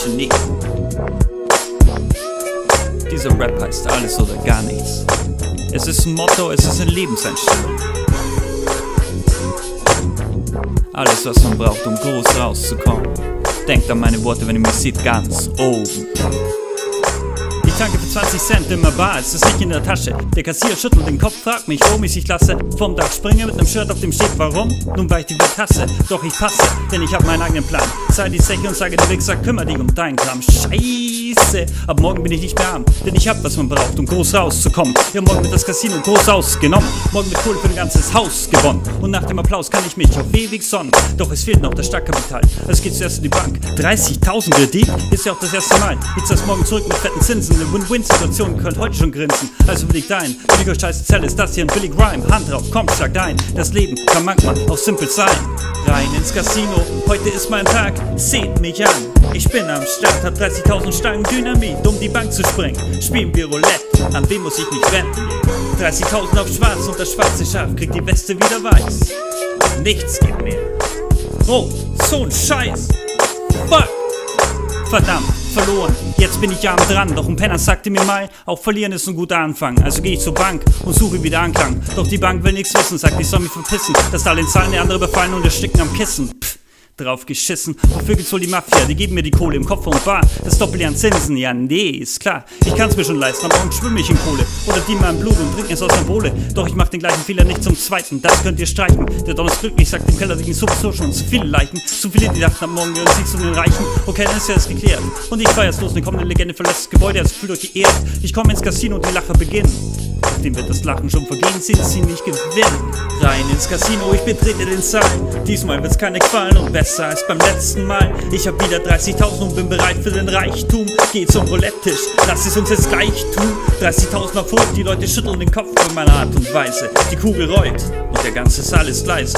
Genie. Dieser Rap heißt alles oder gar nichts. Es ist ein Motto, es ist eine Lebenseinstellung. Alles, was man braucht, um groß rauszukommen. Denkt an meine Worte, wenn ihr mich seht, ganz oben. Ich tanke für 20 Cent immer bar, es ist nicht in der Tasche. Der Kassierer schüttelt den Kopf, fragt mich, warum ich sich lasse. Vom Dach springe mit nem Shirt, auf dem steht warum. Nun weil ich die Welt hasse, doch ich passe, denn ich hab meinen eigenen Plan. Sei die Zeche und sage der Wichser, kümmer dich um deinen Kram. Scheiße, ab morgen bin ich nicht mehr arm, denn ich hab, was man braucht, um groß rauszukommen. Ja, morgen wird das Casino groß ausgenommen. Morgen wird Kohle für ein ganzes Haus gewonnen. Und nach dem Applaus kann ich mich auf ewig sonnen. Doch es fehlt noch das Startkapital, es geht zuerst in die Bank. 30.000 Kredit ist ja auch das erste Mal. Jetzt das morgen zurück mit fetten Zinsen. Eine Win-Win-Situation, könnt heute schon grinsen. Also willigt ein, billig euch scheiße Zelle, ist das hier ein billig Rhyme. Hand drauf, kommt, schlagt ein. Das Leben kann manchmal auch simpel sein. Rein ins Casino, heute ist mein Tag, seht mich an. Ich bin am Start, hab 30.000 Stangen Dynamit, um die Bank zu sprengen. Spielen wir Roulette, an wen muss ich mich wenden? 30.000 auf schwarz und das schwarze Schaf kriegt die Weste wieder weiß. Nichts geht mehr. Oh, so ein Scheiß. Fuck. Verdammt, verloren, jetzt bin ich arm dran. Doch ein Penner sagte mir mal, auch verlieren ist ein guter Anfang. Also gehe ich zur Bank und suche wieder Anklang. Doch die Bank will nichts wissen, sagt ich soll mich verpissen. Das Darlehen zahlen, der andere befallen und ersticken am Kissen. Pff, drauf geschissen, wofür gibt's wohl die Mafia? Die geben mir die Kohle im Kopf und Bar. Das Doppeljahr an Zinsen, ja nee, ist klar. Ich kann's mir schon leisten, aber morgen schwimme ich in Kohle. Oder die mal im Blut und trinken es aus der Bohle. Doch ich mach den gleichen Fehler nicht zum zweiten, das könnt ihr streichen. Der Don ist glücklich, sagt im Keller liegen sowieso schon zu viele Leichen. Zu viele, die dachten, am Morgen gehören sie zu den Reichen. Okay, dann ist ja das geklärt. Und ich fahr jetzt los, eine kommende Legende verlässt das Gebäude, also fühlt euch geehrt. Ich komme ins Casino und die Lacher beginnen. Auf dem wird das Lachen schon vergehen, sind sie nicht gewinnen. Rein ins Casino, ich betrete den Saal. Diesmal wird's keine Qualen und besser als beim letzten Mal. Ich hab wieder 30.000 und bin bereit für den Reichtum. Geh zum Roulette-Tisch, lass es uns jetzt gleich tun. 30.000 auf Hoch, die Leute schütteln den Kopf von meiner Art und Weise. Die Kugel rollt und der ganze Saal ist leise.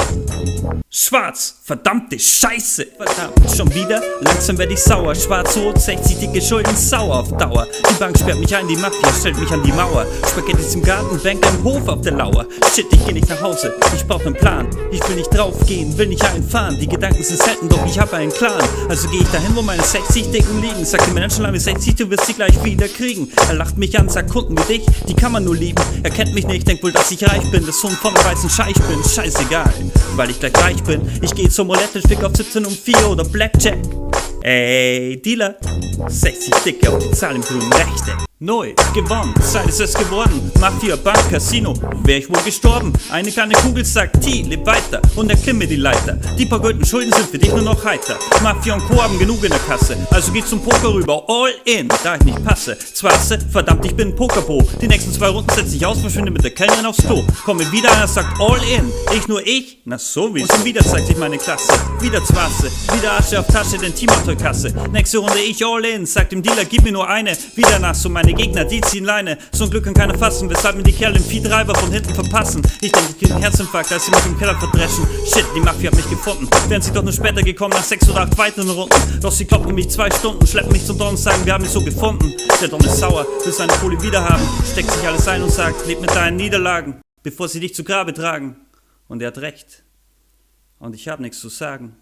Schwarz, verdammte Scheiße. Verdammt, schon wieder? Langsam werd ich sauer. Schwarz-Rot, 60 dicke Schulden, sauer auf Dauer. Die Bank sperrt mich ein, die Mafia stellt mich an die Mauer. Spaghettis im Garten, Bank im Hof auf der Lauer. Shit, ich geh nicht nach Hause, ich brauch nen Plan. Ich will nicht draufgehen, will nicht einfahren. Die Gedanken sind selten, doch ich hab einen Clan. Also geh ich dahin, wo meine 60 Dicken liegen. Sagt dem Menschen lange 60, du wirst sie gleich wieder kriegen. Er lacht mich an, sagt Kunden wie dich, die kann man nur lieben. Er kennt mich nicht, denkt wohl, dass ich reich bin. Das Sohn von einem weißen Scheich bin, scheißegal, weil ich gleich reich bin. Ich geh zum Roulette, spick auf 17 um 4 oder Blackjack. Ey, Dealer, 60 Dicke auf die Zahl im grünen Rechteck. Neu, gewonnen, Zeit ist es geworden. Mafia, Bank, Casino, wär ich wohl gestorben. Eine kleine Kugel sagt, T, leb weiter und erklimme die Leiter. Die paar goldenen Schulden sind für dich nur noch heiter. Mafia und Co. haben genug in der Kasse, also geh zum Poker rüber, all in, da ich nicht passe. Zwarze, verdammt, ich bin ein Pokerpro. Die nächsten 2 Runden setz ich aus, verschwinde mit der Kellnerin aufs Klo. Komme wieder einer, sagt all in, ich nur ich, na sowieso. Und schon wieder zeigt sich meine Klasse, wieder Zwarze, wieder Asche auf Tasche, denn Team auf der Kasse. Nächste Runde ich all in, sagt dem Dealer, gib mir nur eine. Wieder nass und meine Gegner, die ziehen Leine. So ein Glück kann keiner fassen, weshalb mir die Kerle im Viehtreiber von hinten verpassen. Ich denke, ich krieg einen Herzinfarkt, als sie mich im Keller verdreschen. Shit, die Mafia hat mich gefunden. Wären sie doch nur später gekommen, nach 6 oder 8 weiteren Runden. Doch sie kloppen mich 2 Stunden, schleppen mich zum Don und sagen, wir haben mich so gefunden. Der Don ist sauer, will seine Kohle wieder haben. Steckt sich alles ein und sagt, leb mit deinen Niederlagen, bevor sie dich zu Grabe tragen. Und er hat recht. Und ich hab nichts zu sagen.